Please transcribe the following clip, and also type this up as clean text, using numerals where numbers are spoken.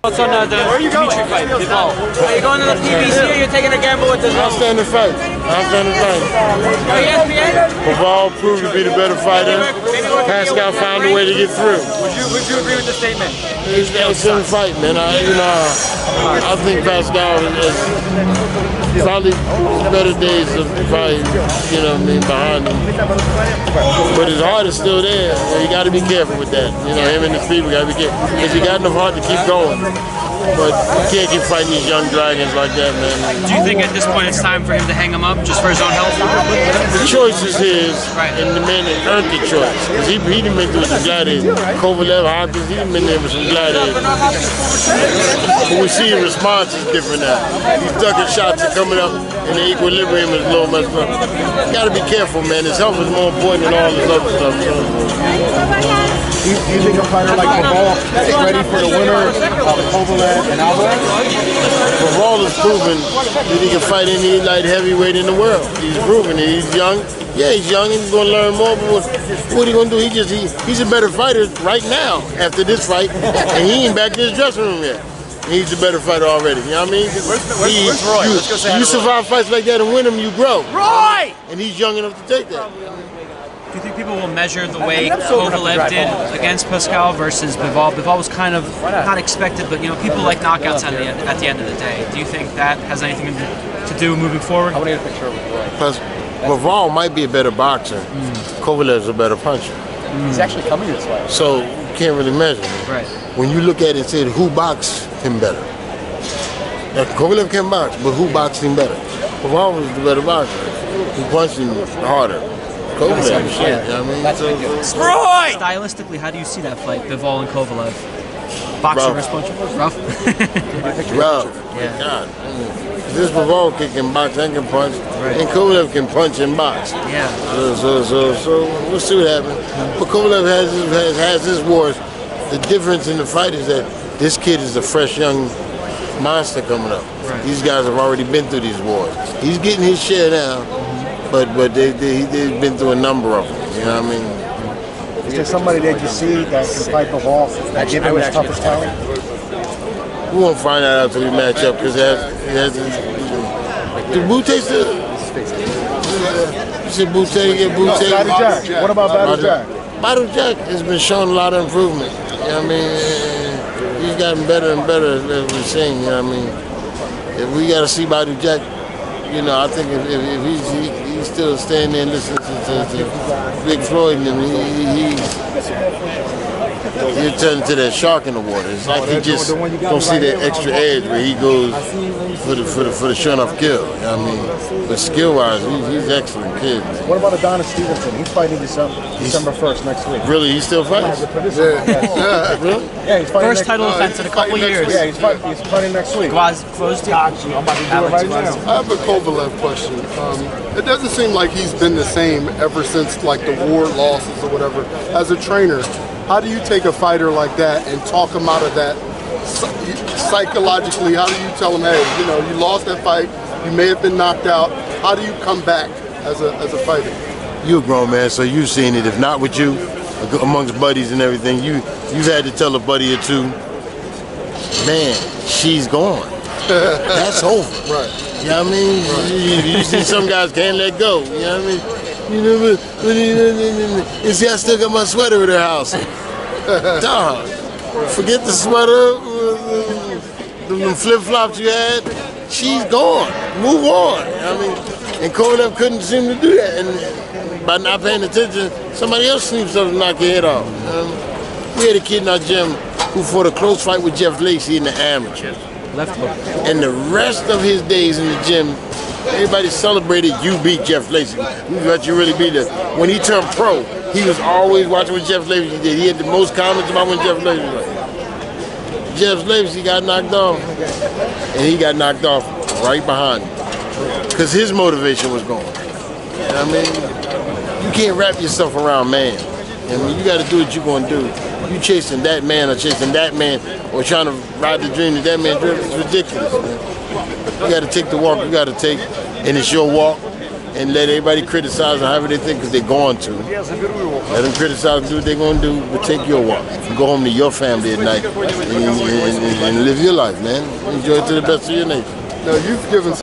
What's on the Dimitri fight? Bivol. Are you going to the PBC or you're taking a gamble with this? I'll stand and fight. I'll stand and fight. Bivol proved to be the better fighter. Pascal found a way to get through. Would you agree with the statement? He's still fight, man. I think Pascal is probably better days of probably, behind him. But his heart is still there. You got to be careful with that. Him and his people got to be careful. Because he got enough heart to keep going. But you can't keep fighting these young dragons like that, man. Do you think at this point it's time for him to hang him up just for his own health? The choice is his, and the man that earned the choice. Because he didn't been through some gladiators. Kovalev, Hopkins, he didn't been there with some gladiators. But we see the response is different now. These ducking shots are coming up, and the equilibrium is a little messed up. You got to be careful, man. His health is more important than all this other stuff. So. Do you think a fighter like Bivol is ready for the winner of Kovalev and Alvarez? Bivol has proven that he can fight any light heavyweight in the world. He's proven it. He's young. Yeah, he's young and he's going to learn more. But what he going to do? He's a better fighter right now after this fight, and he ain't back to his dressing room yet. He's a better fighter already. You know what I mean? Where's Roy? You survive fights like that and win them, you grow. Roy! And he's young enough to take that. Do you think people will measure the way Kovalev did against Pascal versus Bivol? Bivol was kind of not expected, but people like knockouts at the end of the day. Do you think that has anything to do moving forward? I want to get a picture of Roy. Because Bivol might be a better boxer. Kovalev's a better puncher. He's actually coming this way. So you can't really measure. Right. When you look at it and say who boxed him better. Now, Kovalev can box, but who boxed him better? Bivol was the better boxer. Who punched him harder. Kovalev, shit, you know what I mean? Roy! Stylistically, how do you see that fight, Bivol and Kovalev? Boxer versus puncher? Rough? Rough. Yeah. God. This Bivol can box and can punch, and Kovalev can punch and box. Yeah. So we'll see what happens. But Kovalev has his wars. The difference in the fight is that this kid is a fresh young monster coming up. Right. These guys have already been through these wars. He's getting his share now, but they've been through a number of them. You know what I mean? Is there somebody that you see that can fight Bivol that give him his toughest talent? We won't find out until we match up because it has the Butte still. You said Butte, Battle Jack. What about Battle Jack? Battle Jack has been showing a lot of improvement. You know what I mean? He's gotten better and better as we're seeing. You know what I mean? If we got to see Battle Jack, I think if he's still staying there and listening to Big Floyd and him, you're turning to that shark in the water. It's like he just don't see that extra edge where he goes for the sure enough kill. You know what I mean? But skill-wise, he's an excellent kid. What about Adonis Stevenson? He's fighting December 1st next week. Really? He still fights? Yeah. Really? Yeah, he's fighting First title defense in a couple years. Yeah, he's fighting next week. Close to I'm about to do it right now. I have a Kovalev question. It doesn't seem like he's been the same ever since like the Ward losses or whatever. As a trainer, how do you take a fighter like that and talk him out of that psychologically? How do you tell him, hey, you lost that fight, you may have been knocked out. How do you come back as a fighter? You're a grown man, so you've seen it. If not with you, amongst buddies and everything, you've had to tell a buddy or two, man, she's gone. That's over. Right. You know what I mean? Right. You see some guys can't let go. You know what I mean? You see, I still got my sweater at her house. Dog, forget the sweater, the flip-flops you had. She's gone. Move on. You know what I mean? And Kovalev couldn't seem to do that. And by not paying attention, somebody else sneaks up and knock your head off. We had a kid in our gym who fought a close fight with Jeff Lacey in the amateur. left hook. And the rest of his days in the gym, everybody celebrated you beat Jeff Lacey. We thought you really beat him. When he turned pro, he was always watching what Jeff Lacey did. He had the most comments about when Jeff Lacey was like. Jeff Lacey got knocked off, and he got knocked off right behind him because his motivation was gone. You know what I mean? You can't wrap yourself around man. I mean, you got to do what you're going to do. You chasing that man or chasing that man or trying to ride the dream that man dreamt is ridiculous, man. You got to take the walk you got to take, and it's your walk. and let everybody criticize them however they think, because they're going to. Let them criticize and do what they're going to do, but take your walk. Go home to your family at night and live your life, man. Enjoy it to the best of your nature. Now, you've given